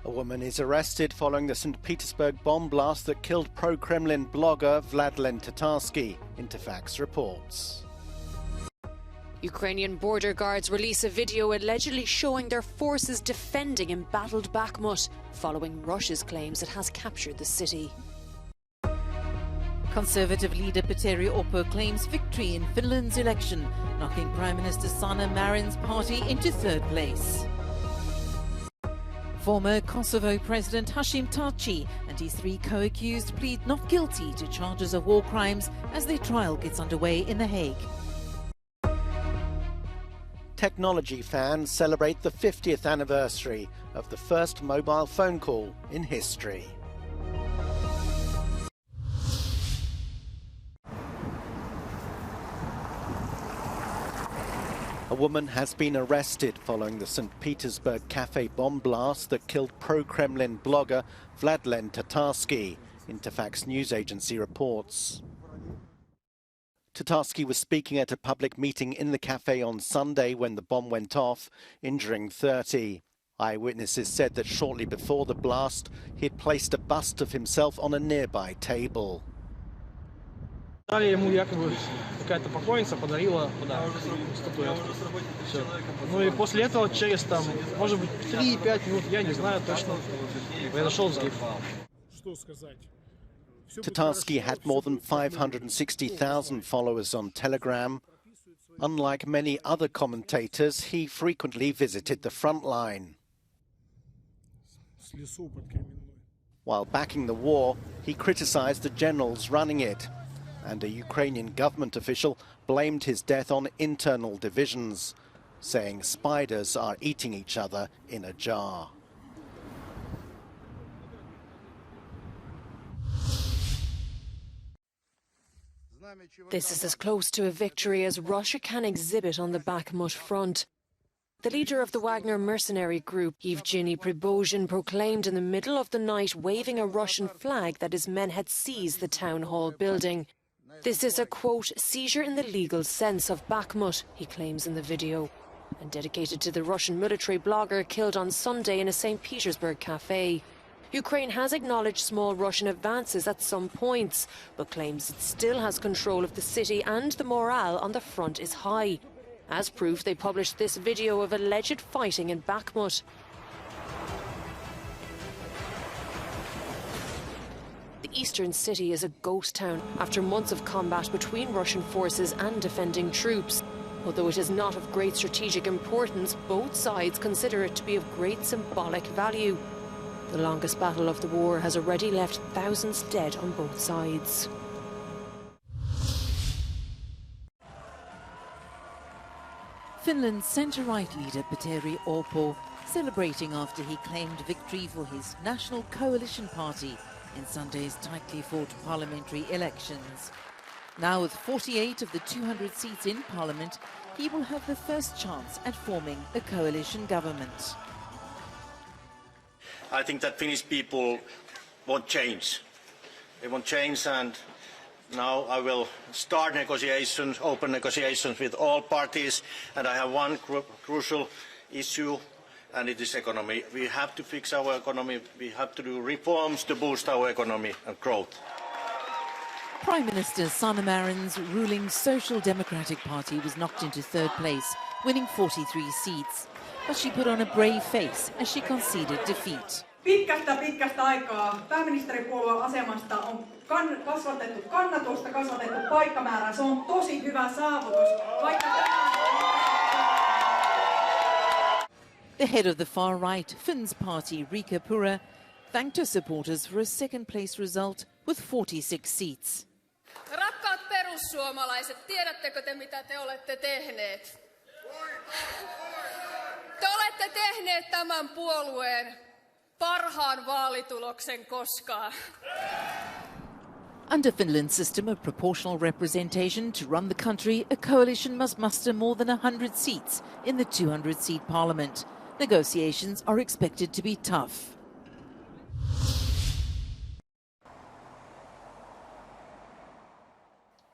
A woman is arrested following the St. Petersburg bomb blast that killed pro-Kremlin blogger Vladlen Tatarsky, Interfax reports. Ukrainian border guards release a video allegedly showing their forces defending embattled Bakhmut, following Russia's claims it has captured the city. Conservative leader Petteri Orpo claims victory in Finland's election, knocking Prime Minister Sanna Marin's party into third place. Former Kosovo President Hashim Thaçi and his 3 co-accused plead not guilty to charges of war crimes as their trial gets underway in The Hague. Technology fans celebrate the 50th anniversary of the first mobile phone call in history. A woman has been arrested following the St. Petersburg cafe bomb blast that killed pro-Kremlin blogger Vladlen Tatarsky, Interfax news agency reports. Tatarsky was speaking at a public meeting in the cafe on Sunday when the bomb went off, injuring 30. Eyewitnesses said that shortly before the blast, he had placed a bust of himself on a nearby table. Дали ему якобы какая-то покойница подарила подарок, статуэтку. Все. Ну и после этого, через там, может быть, 3-5 минут, я не знаю точно, произошел взрыв. Что сказать? Tatarsky had more than 560,000 followers on Telegram. Unlike many other commentators, he frequently visited the front line. While backing the war, he criticized the generals running it, and a Ukrainian government official blamed his death on internal divisions, saying spiders are eating each other in a jar. This is as close to a victory as Russia can exhibit on the Bakhmut front. The leader of the Wagner mercenary group, Yevgeny Prigozhin, proclaimed in the middle of the night, waving a Russian flag, that his men had seized the town hall building. This is a, quote, seizure in the legal sense of Bakhmut, he claims in the video, and dedicated to the Russian military blogger killed on Sunday in a St. Petersburg cafe. Ukraine has acknowledged small Russian advances at some points, but claims it still has control of the city and the morale on the front is high. As proof, they published this video of alleged fighting in Bakhmut. The eastern city is a ghost town after months of combat between Russian forces and defending troops. Although it is not of great strategic importance, both sides consider it to be of great symbolic value. The longest battle of the war has already left thousands dead on both sides. Finland's centre-right leader Petteri Orpo celebrating after he claimed victory for his National Coalition Party in Sunday's tightly fought parliamentary elections. Now with 48 of the 200 seats in Parliament, he will have the first chance at forming a coalition government. I think that Finnish people want change. They want change, and now I will start negotiations, open negotiations with all parties, and I have one crucial issue, and it is economy. We have to fix our economy. We have to do reforms to boost our economy and growth. Prime Minister Sanna Marin's ruling Social Democratic Party was knocked into third place, winning 43 seats. But she put on a brave face as she conceded defeat. Pitkästä aikaa pääministeripuolueen asemasta on kasvatettu kannatusta, kasvatettu paikkamäärää. Se on tosi hyvä saavutus. The head of the far-right Finns party, Riikka Purra, thanked her supporters for a second-place result with 46 seats. Rakkaat perussuomalaiset, tiedättekö te mitä te olette tehneet? Te olette tehneet tämän puolueen parhaan vaalituloksen koskaan. Under Finland's system of proportional representation, to run the country, a coalition must muster more than 100 seats in the 200-seat parliament. Negotiations are expected to be tough.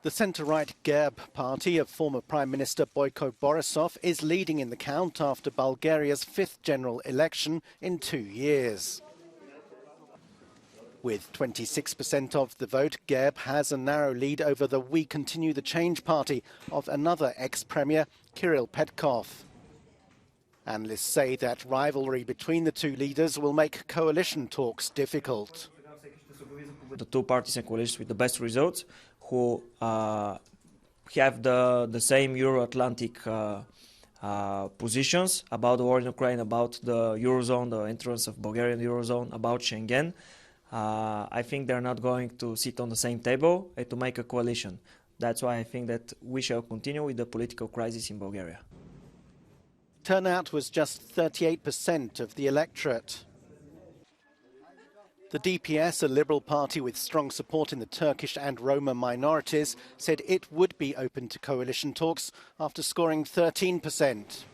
The centre-right GERB party of former Prime Minister Boyko Borisov is leading in the count after Bulgaria's fifth general election in 2 years. With 26% of the vote, GERB has a narrow lead over the We Continue the Change party of another ex-premier, Kirill Petkov. Analysts say that rivalry between the two leaders will make coalition talks difficult. The two parties and coalitions with the best results, who have the same Euro-Atlantic positions about the war in Ukraine, about the Eurozone, the entrance of Bulgaria in the Eurozone, about Schengen. I think they're not going to sit on the same table to make a coalition. That's why I think that we shall continue with the political crisis in Bulgaria. Turnout was just 38% of the electorate. The DPS, a liberal party with strong support in the Turkish and Roma minorities, said it would be open to coalition talks after scoring 13%.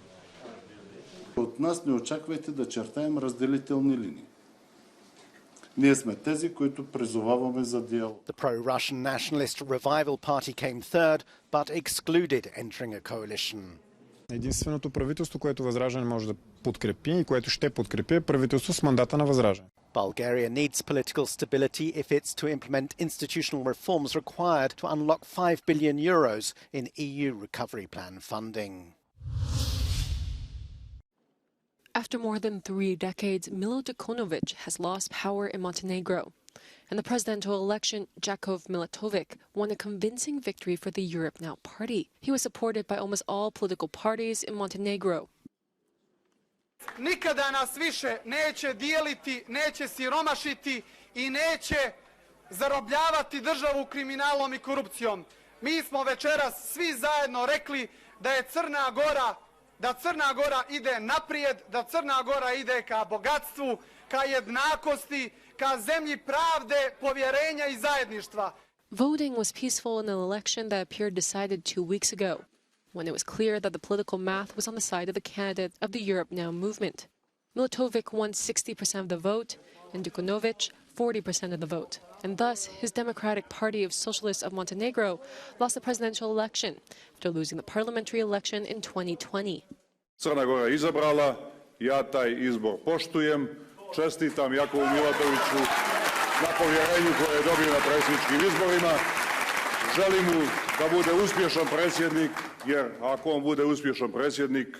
От нас не очаквайте да чертаем разделителни линии. Ние сме тези, които призоваваме за диалог. The pro-Russian nationalist Revival Party came third, but excluded entering a coalition. Единственото правителство, което Възраждане може да подкрепи и което ще подкрепи, е правителство с мандата на Възраждане. Bulgaria needs political stability if it's to implement institutional reforms required to unlock €5 billion in EU recovery plan funding. After more than 3 decades, Milo Đukanović has lost power in Montenegro. In the presidential election, Jakov Milatovic won a convincing victory for the Europe Now party. He was supported by almost all political parties in Montenegro. Nikada nas više neće dijeliti, neće siromašiti I neće zarobljavati državu kriminalom I korupcijom. Mi smo večeras svi zajedno rekli da je Crna Gora ide naprijed, da Crna Gora ide ka bogatstvu, ka jednakosti, ka zemlji pravde, povjerenja I zajedništva. Voting was peaceful in an election that appeared decided 2 weeks ago, when it was clear that the political math was on the side of the candidate of the Europe Now movement. Milatovic won 60% of the vote, and Đukanović 40% of the vote. And thus, his Democratic Party of Socialists of Montenegro lost the presidential election after losing the parliamentary election in 2020. Crna Gora je izabrala, ja taj izbor poštujem, čestitam Jakovu Milatoviću na povjerenju koje je dobio na predsjedničkim izborima. Želim mu da bude uspješan predsjednik, jer ako on bude uspješan predsjednik,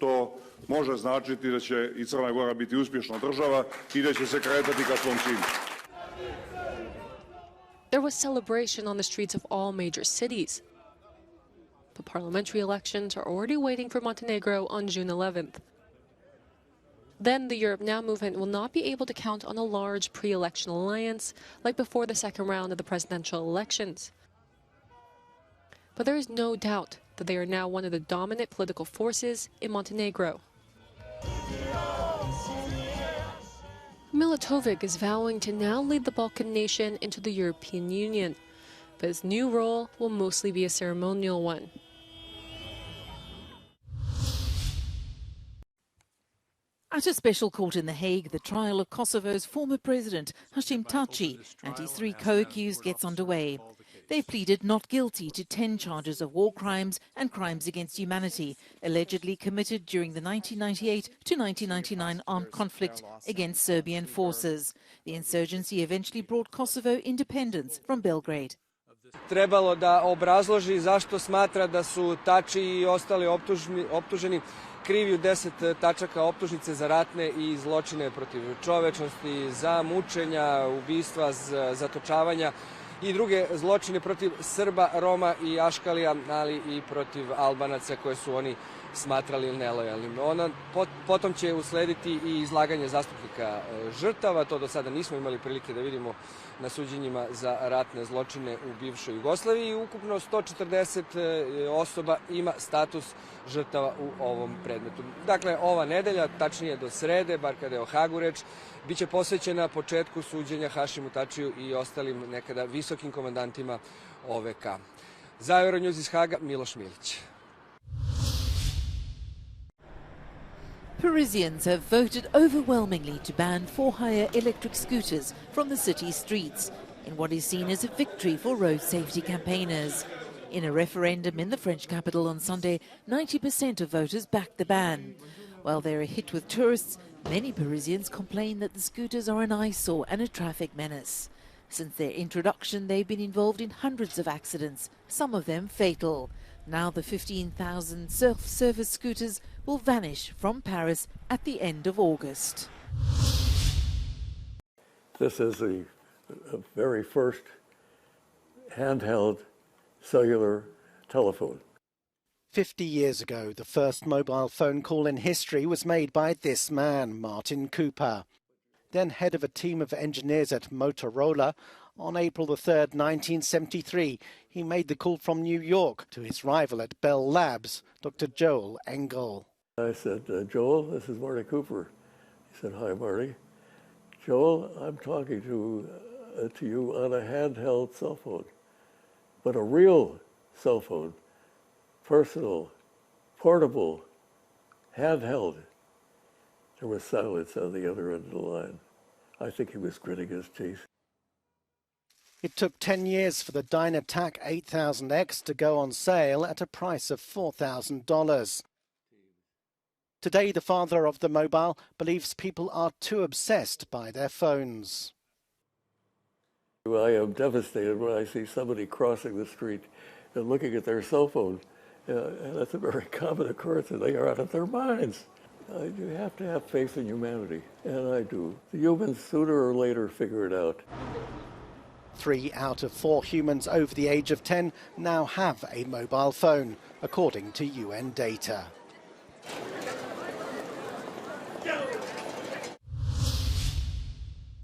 to može značiti da će I Crna Gora biti uspješna država I da će se kretati ka svom cilju. There was celebration on the streets of all major cities. The parliamentary elections are already waiting for Montenegro on June 11th. Then the Europe Now movement will not be able to count on a large pre-election alliance like before the second round of the presidential elections. But there is no doubt that they are now one of the dominant political forces in Montenegro. Milatovic is vowing to now lead the Balkan nation into the European Union, but his new role will mostly be a ceremonial one. At a special court in The Hague, the trial of Kosovo's former president, Hashim Thaçi, and his 3 co-accused gets underway. They've pleaded not guilty to 10 charges of war crimes and crimes against humanity, allegedly committed during the 1998 to 1999 armed conflict against Serbian forces. The insurgency eventually brought Kosovo independence from Belgrade. Trebalo da obrazloži zašto smatra da su Thaçi I ostali optuženi krivi u 10 tačaka optužnice za ratne I zločine protiv čovečnosti, za mučenja, ubistva, zatočavanja I druge zločine protiv Srba, Roma I Aškalija, ali I protiv Albanaca koje su oni smatrali nelojalnim. Potom će uslediti I izlaganje zastupnika žrtava, to do sada nismo imali prilike da vidimo na suđenjima za ratne zločine u bivšoj Jugoslaviji I ukupno 140 osoba ima status žrtava u ovom predmetu. Dakle, ova nedelja, tačnije do srede, bar kada je o Hagu reč, biće posvećena početku suđenja Hašimu Thaçiju I ostalim nekada visokim komandantima OVK. Za Euronews iz Haga, Miloš Milić. Parisians have voted overwhelmingly to ban for-hire electric scooters from the city's streets. in what is seen as a victory for road safety campaigners. In a referendum in the French capital on Sunday, 90% of voters backed the ban. While they're a hit with tourists, many Parisians complain that the scooters are an eyesore and a traffic menace. Since their introduction, they've been involved in hundreds of accidents, some of them fatal. Now the 15,000 self-service scooters will vanish from Paris at the end of August. This is the very first handheld cellular telephone. 50 years ago, the first mobile phone call in history was made by this man, Martin Cooper. Then head of a team of engineers at Motorola, on April the 3rd, 1973, he made the call from New York to his rival at Bell Labs, Dr. Joel Engel. I said, Joel, this is Marty Cooper. He said, hi, Marty. Joel, I'm talking to you on a handheld cell phone, but a real cell phone, personal, portable, handheld. There was silence on the other end of the line. I think he was gritting his teeth. It took 10 years for the Dynatac 8000X to go on sale at a price of $4,000. Today, the father of the mobile believes people are too obsessed by their phones. I am devastated when I see somebody crossing the street and looking at their cell phone. And that's a very common occurrence, and they are out of their minds. You have to have faith in humanity, and I do. The humans sooner or later figure it out. 3 out of 4 humans over the age of 10 now have a mobile phone, according to UN data.